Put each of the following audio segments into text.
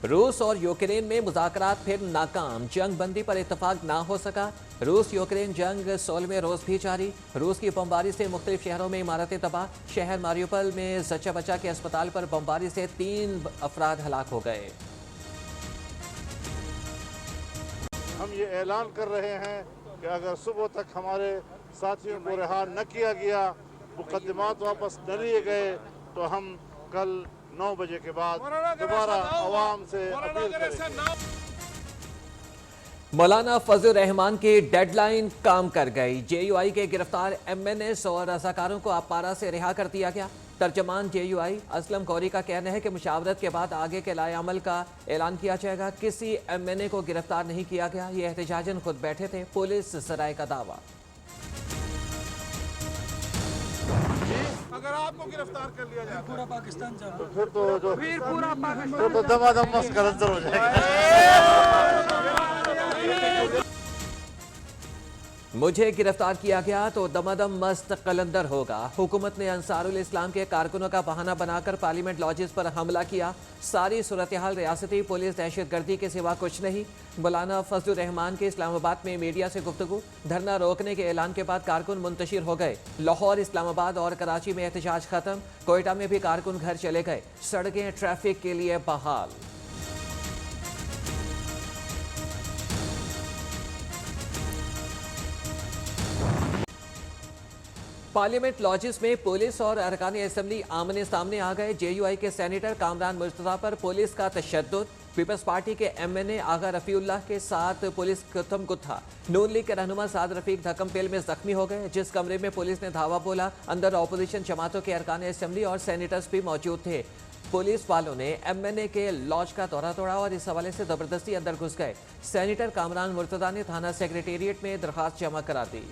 रूस और यूक्रेन में मुज़ाकरात फिर नाकाम, जंग बंदी पर इत्तफाक ना हो सका। रूस यूक्रेन जंग 16वें रोज भी जारी। रूस की बमबारी से मुख्तलिफ शहरों में इमारतें तबाह। शहर मारियोपोल में जच्चा बच्चा के अस्पताल पर बमबारी से 3 अफराद हलाक हो गए। हम ये ऐलान कर रहे हैं कि अगर सुबह तक हमारे साथियों को रिहा न किया गया, मुकदमात वापस न लिए गए, तो हम कल 9 बजे के बाद दोबारा आवाम से अपील करेंगे। मौलाना फजल रहमान की डेडलाइन काम कर गई। जेयूआई के गिरफ्तार एमएनएस और रजाकारों को अपारा से रिहा कर दिया गया। तर्जमान जेयूआई असलम गौरी का कहना है कि मुशावरत के बाद आगे के लाए अमल का ऐलान किया जाएगा। किसी एमएनए को गिरफ्तार नहीं किया गया, ये एहतजाजन खुद बैठे थे, पुलिस सराय का दावा। अगर आपको गिरफ्तार कर लिया जाए पूरा पाकिस्तान तो फिर पूरा पाकिस्तान तो दमादम मस्कर अंदर हो जाएगा। मुझे गिरफ्तार किया गया तो दमादम मस्त कलंदर होगा। हुकूमत ने अंसारुल इस्लाम के कारकुनों का बहाना बनाकर पार्लियामेंट लॉजेस पर हमला किया। सारी सूरत हाल रियासती पुलिस दहशतगर्दी के सिवा कुछ नहीं। मौलाना फजल रहमान के इस्लामाबाद में मीडिया से गुफ्तगू। धरना रोकने के ऐलान के बाद कारकुन मुंतशिर हो गए। लाहौर, इस्लामाबाद और कराची में एहतजाज खत्म। कोयटा में भी कारकुन घर चले गए। सड़कें ट्रैफिक के लिए बहाल। पार्लियामेंट लॉजेस में पुलिस और अरकान असेंबली आमने सामने आ गए। जेयूआई के सेनेटर कामरान मुर्तजा पर पुलिस का तशद्दुद। पीपल्स पार्टी के एमएनए आगा रफीउल्लाह के साथ पुलिस कथम गुत्था। नून लीग के रहनुमा साद रफीक धक्कमपेल में जख्मी हो गए। जिस कमरे में पुलिस ने धावा बोला, अंदर अपोजिशन जमातों के अरकान असेंबली और सेनेटर्स भी मौजूद थे। पुलिस वालों ने एमएनए के लॉज का दौरा तोड़ा और इस हवाले से जबरदस्ती अंदर घुस गए। सेनेटर कामरान मुर्तजा ने थाना सेक्रेटेरिएट में दरखास्त जमा करा दी।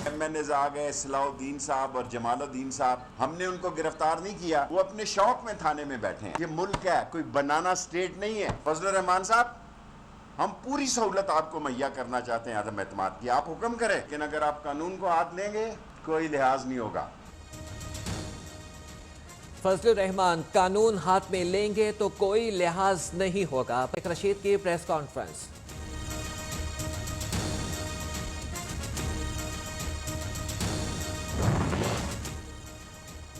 एमएनएज आ गए, सलाउद्दीन साहब और जमालुद्दीन साहब, हमने उनको गिरफ्तार नहीं किया, वो अपने शौक में थाने में बैठे हैं। ये मुल्क है, कोई बनाना स्टेट नहीं है। फजल रहमान साहब, हम पूरी सहूलत आपको मुहैया करना चाहते हैं आदम एतमाद की, आप हुक्म करें, लेकिन अगर आप कानून को हाथ लेंगे कोई लिहाज नहीं होगा। फजल रहमान, कानून हाथ में लेंगे तो कोई लिहाज नहीं होगा। रशीद की press conference.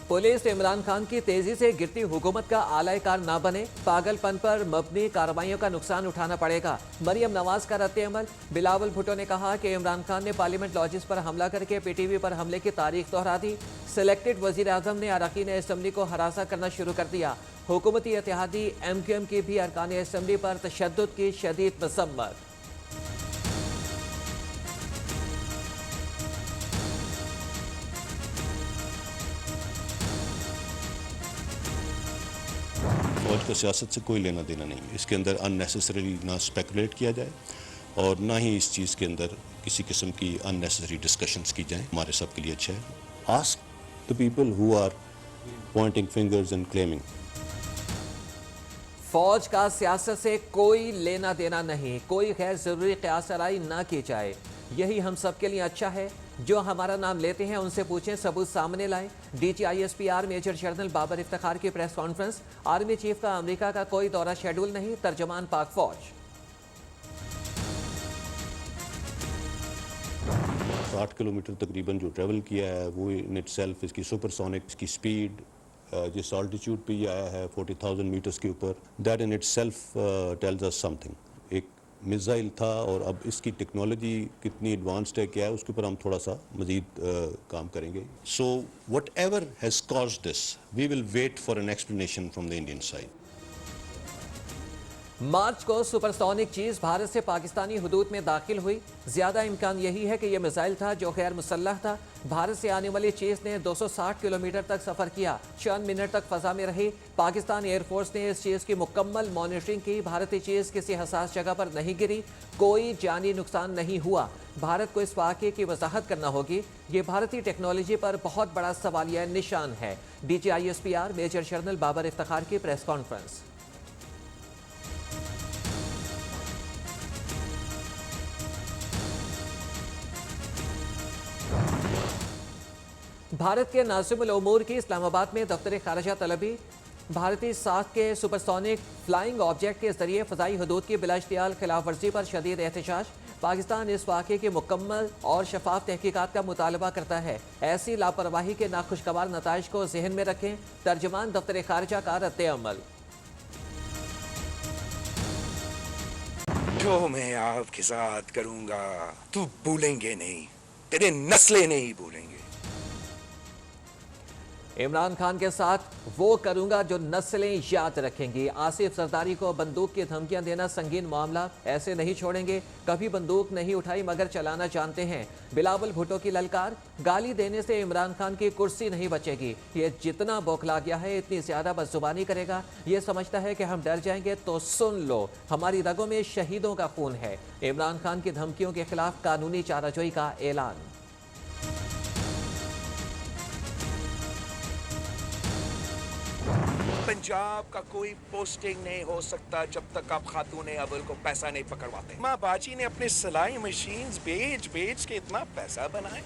Police Imran Khan की तेजी से गिरती हुकूमत का आलायकार ना बने। पागलपन पर मबनी कार्रवाइयों का नुकसान उठाना पड़ेगा। मरियम नवाज का रद्द-ए-अमल। बिलावल भुट्टो ने कहा कि इमरान खान ने पार्लियामेंट लॉजेस पर हमला करके पीटीवी पर हमले की तारीख दोहरा दी। सिलेक्टेड वजीर आजम ने अरकान असेंबली को हरासा करना शुरू कर दिया। हुकूमती इत्तेहादी एमक्यूएम की भी अरकान असेंबली पर तशद्दुद की शदीद मसम्मत। फौज का सियासत से कोई लेना देना नहीं है। इसके अंदर अननेसेसरी ना स्पेकुलेट किया जाए और ना ही इस चीज़ के अंदर किसी किस्म की अननेसेसरी डिस्कशंस की जाएं। हमारे सब के लिए अच्छा है। Ask the people who are pointing fingers and claiming. फौज का सियासत से कोई लेना देना नहीं, कोई गैर जरूरी क़यासराई ना की जाए, यही हम सब के लिए अच्छा है। जो हमारा नाम लेते हैं उनसे पूछें, सबूत सामने लाएं। DGISPR major general Babar Iftikhar की प्रेस कॉन्फ्रेंस। आर्मी चीफ का अमेरिका का कोई दौरा शेड्यूल नहीं, तर्जमान पाक फौज। 60 किलोमीटर तकरीबन जो ट्रैवल किया है वो इन इटसेल्फ, इसकी सुपरसोनिक, इसकी स्पीड, जिस ऑल्टीट्यूड पे ये आया है 40,000 मीटर्स के ऊपर, that in itself tells us something. एक मिसाइल था और अब इसकी टेक्नोलॉजी कितनी एडवांस्ड है, क्या है, उसके ऊपर हम थोड़ा सा मजीद काम करेंगे। So whatever has caused this, we will wait for an explanation from the Indian side. मार्च को सुपरसोनिक चीज भारत से पाकिस्तानी हुदूद में दाखिल हुई। ज्यादा इम्कान यही है कि यह मिसाइल था जो गैर मुसल्लह था। भारत से आने वाली चीज ने 260 किलोमीटर तक सफर किया, चंद मिनट तक फजा में रही। पाकिस्तान एयरफोर्स ने इस चीज की मुकम्मल मॉनिटरिंग की। भारतीय चीज किसी हसास जगह पर नहीं गिरी, कोई जानी नुकसान नहीं हुआ। भारत को इस वाक़े की वजाहत करना होगी। ये भारतीय टेक्नोलॉजी पर बहुत बड़ा सवालिया निशान है। DGISPR major general Babar Iftikhar की प्रेस कॉन्फ्रेंस। भारत के नासिमुल उमूर की इस्लामाबाद में दफ्तर खारजा तलबी भारतीय साख के सुपरसोनिक फ्लाइंग ऑब्जेक्ट के जरिए फ़ज़ाई हदूद की बिलाश्तियाल खिलाफ वर्जी पर शदीद एहतजाज। पाकिस्तान इस वाक़े की मुकम्मल और शफाफ तहकीकात का मुतालबा करता है। ऐसी लापरवाही के नाखुशगवार नताइज को जहन में रखें। तर्जमान दफ्तर खारजा का रद्द-ए-अमल। जो मैं आपके साथ करूंगा तो भूलेंगे नहीं, तेरे नस्लें नहीं भूलेंगे। इमरान खान के साथ वो करूंगा जो नस्लें याद रखेंगी। आसिफ जरदारी को बंदूक की धमकियां देना संगीन मामला, ऐसे नहीं छोड़ेंगे। कभी बंदूक नहीं उठाई मगर चलाना जानते हैं। बिलावल भुट्टो की ललकार, गाली देने से इमरान खान की कुर्सी नहीं बचेगी। ये जितना बौखला गया है इतनी ज्यादा बदजुबानी करेगा। ये समझता है कि हम डर जाएंगे तो सुन लो, हमारी रगों में शहीदों का खून है। इमरान खान की धमकियों के खिलाफ कानूनी चाराजोई का ऐलान। पंजाब का कोई पोस्टिंग नहीं हो सकता जब तक आप खातून अव्वल को पैसा नहीं पकड़वाते। माँ बाजी ने अपने सिलाई मशीन्स बेच के इतना पैसा बनाए।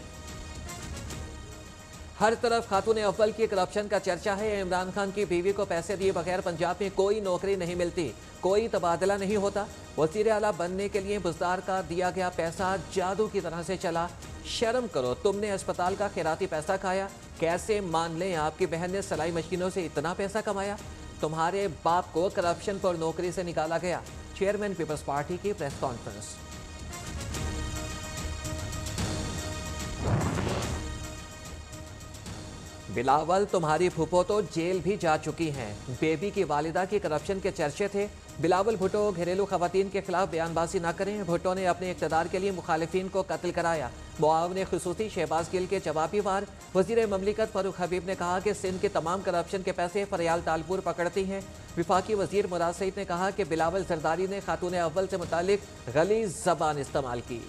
हर तरफ खातून अव्वल की करप्शन का चर्चा है। इमरान खान की बीवी को पैसे दिए बगैर पंजाब में कोई नौकरी नहीं मिलती, कोई तबादला नहीं होता। वज़ीर आला बनने के लिए बुज़दार का दिया गया पैसा जादू की तरह से चला। शर्म करो, तुमने अस्पताल का खैराती पैसा खाया। कैसे मान लें आपकी बहन ने सिलाई मशीनों से इतना पैसा कमाया। तुम्हारे बाप को करप्शन पर नौकरी से निकाला गया। चेयरमैन पीपल्स पार्टी की प्रेस कॉन्फ्रेंस। बिलावल, तुम्हारी फूफो तो जेल भी जा चुकी हैं। बेबी की वालिदा की करप्शन के चर्चे थे। बिलावल भुट्टो घरेलू खवातीन के खिलाफ बयानबाजी न करें। भुट्टो ने अपने इक़्तिदार के लिए मुखालिफिन को कत्ल कराया। मुआविन खुसूसी शहबाज गिल के जवाबी वार। वज़ीर ममलिकत फ़ारूक हबीब ने कहा कि सिंध के तमाम करप्शन के पैसे फरियाल तालपुर पकड़ती हैं। विफाकी वज़ीर मुराद सईद ने कहा कि बिलावल जरदारी ने खातून अव्वल से मुतालिक गलीज़ ज़बान इस्तेमाल की।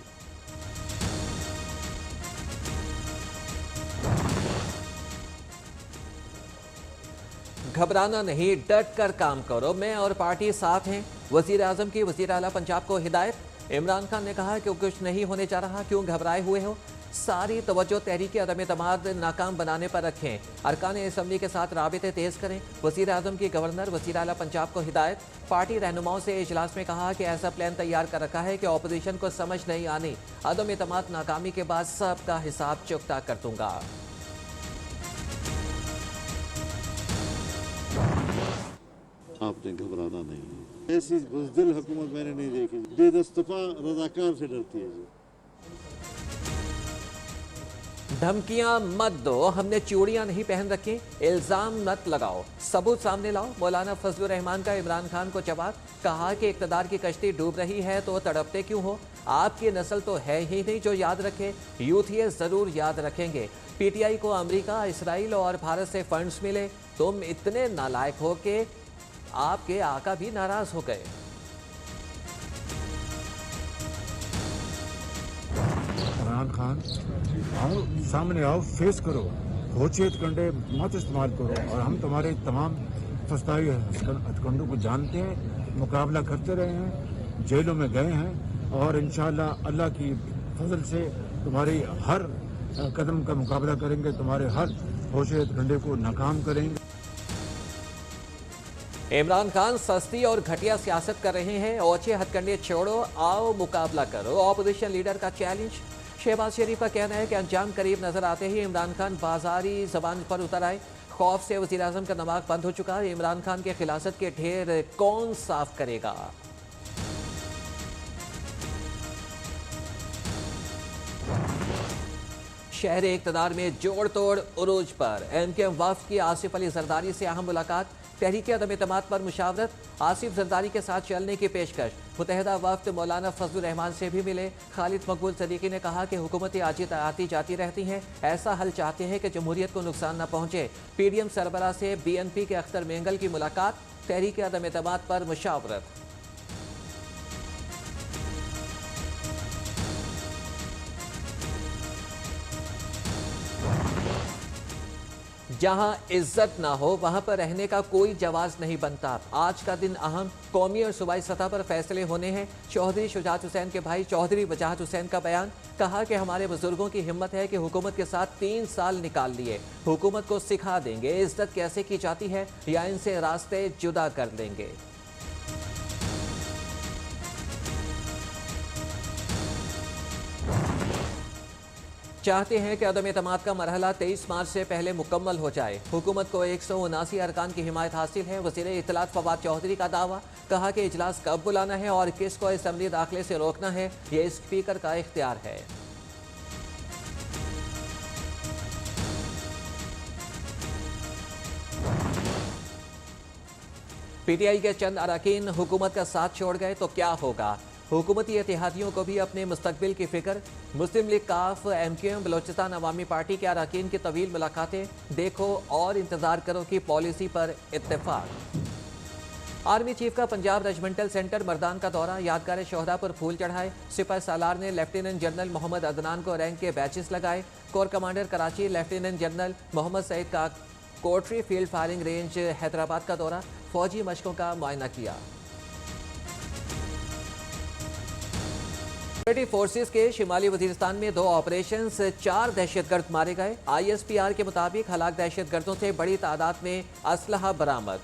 घबराना नहीं, डट कर काम करो, मैं और पार्टी साथ हैं। वज़ीर आज़म की वज़ीर आला पंजाब को हिदायत। इमरान खान ने कहा कि कुछ नहीं होने जा रहा, क्यों घबराए हुए हो। सारी तवज्जो तहरीक अदम एतमाद नाकाम बनाने पर रखें। अरकान असम्बली के साथ राबिते तेज़ करें। वज़ीर आज़म की गवर्नर वज़ीर आला पंजाब को हिदायत। पार्टी रहनुमाओं से इजलास में कहा कि ऐसा प्लान तैयार कर रखा है कि अपोजिशन को समझ नहीं आनी। अदम एतमाद नाकामी के बाद सबका हिसाब चुकता कर दूंगा। आपने घबराना नहीं। ऐसी बुज़दिल हुकूमत मैंने नहीं देखी। बेदस्तफा रज़ाकार से डरती है। धमकियां मत दो, हमने चूड़ियां नहीं पहन रखी। इल्जाम मत लगाओ, सबूत सामने लाओ। मौलाना फजलुर रहमान का इमरान खान को जवाब। कहा कि इक़्तिदार की कश्ती डूब रही है तो तड़पते क्यों हो। आपकी नस्ल तो है ही नहीं जो याद रखे। यूथ ये जरूर याद रखेंगे। पीटीआई को अमेरिका, इसराइल और भारत से फंड्स मिले। तुम इतने नालायक हो कि आपके आका भी नाराज हो गए। इमरान खान, आओ सामने आओ, फेस करो, होशियत कंडे मत इस्तेमाल करो। और हम तुम्हारे तमाम फसाई हथकंडों को जानते हैं, मुकाबला करते रहे हैं, जेलों में गए हैं और इंशाअल्लाह अल्लाह की फजल से तुम्हारी हर कदम का मुकाबला करेंगे, तुम्हारे हर होशियत कंडे को नाकाम करेंगे। इमरान खान सस्ती और घटिया सियासत कर रहे हैं। ओछे हथकंडे छोड़ो, आओ मुकाबला करो। ऑपोजिशन लीडर का चैलेंज। शहबाज शरीफ का कहना है कि अंजाम करीब नजर आते ही इमरान खान बाजारी जबान पर उतर आए। खौफ से वज़ीर आज़म का दिमाग बंद हो चुका है। इमरान खान के खिलाफत के ढेर कौन साफ करेगा। शहर इक़्तिदार में जोड़ तोड़ उरूज पर। MKM वफ़द की आसिफ अली जरदारी से अहम मुलाकात। तहरीक अदम एतमाद पर मुशावरत। आसिफ जरदारी के साथ चलने की पेशकश। मुतहदा वफ़द मौलाना फजलुर रहमान से भी मिले। खालिद मकबूल सदीकी ने कहा कि हुकूमतें आती जाती रहती हैं, ऐसा हल चाहते हैं कि जमहूरियत को नुकसान न पहुँचे। PDM सरबराह से BNP के अख्तर मेंगल की मुलाकात। तहरीक अदम एतमाद पर मुशावरत। जहां इज्जत ना हो वहां पर रहने का कोई जवाज नहीं बनता। आज का दिन अहम कौमी और सूबाई सतह पर फैसले होने हैं। चौधरी शुजात हुसैन के भाई चौधरी वजाहत हुसैन का बयान, कहा कि हमारे बुजुर्गों की हिम्मत है कि हुकूमत के साथ 3 साल निकाल लिए, हुकूमत को सिखा देंगे इज्जत कैसे की जाती है या इनसे रास्ते जुदा कर देंगे। चाहते हैं कि अदम एतमाद का मरहला 23 मार्च से पहले मुकम्मल हो जाए। हुकूमत को 179 अरकान की हिमायत हासिल है। वज़ीर इत्तलात फवाद चौधरी का दावा, कहा कि इजलास कब बुलाना है और किसको असम्बली दाखिले से रोकना है ये स्पीकर का इख्तियार है। पीटीआई के चंद अरकान हुकूमत का साथ छोड़ गए तो क्या होगा? हुकूमती इत्तेहादियों को भी अपने मुस्तकबिल की फिक्र। मुस्लिम लीग काफ, MQM, बलोचिस्तान अवामी पार्टी के अरकान की तवील मुलाकातें, देखो और इंतजार करो की पॉलिसी पर इत्तेफाक। आर्मी चीफ का पंजाब रेजिमेंटल सेंटर मर्दान का दौरा, यादगार शोहदा पर फूल चढ़ाए। सिपाही सालार ने लेफ्टिनेंट जनरल मोहम्मद अदनान को रैंक के बैचेस लगाए। Corps commander Karachi lieutenant general Mohammad Saeed का Kotri field firing range Hyderabad का दौरा, फौजी मशकों का मुआयना किया। सिक्योरिटी फोर्सेस के शिमाली वजीरिस्तान में 2 ऑपरेशन, 4 दहशतगर्द मारे गए। ISPR के मुताबिक हलाक दहशतगर्दों से बड़ी तादाद में असलहा बरामद।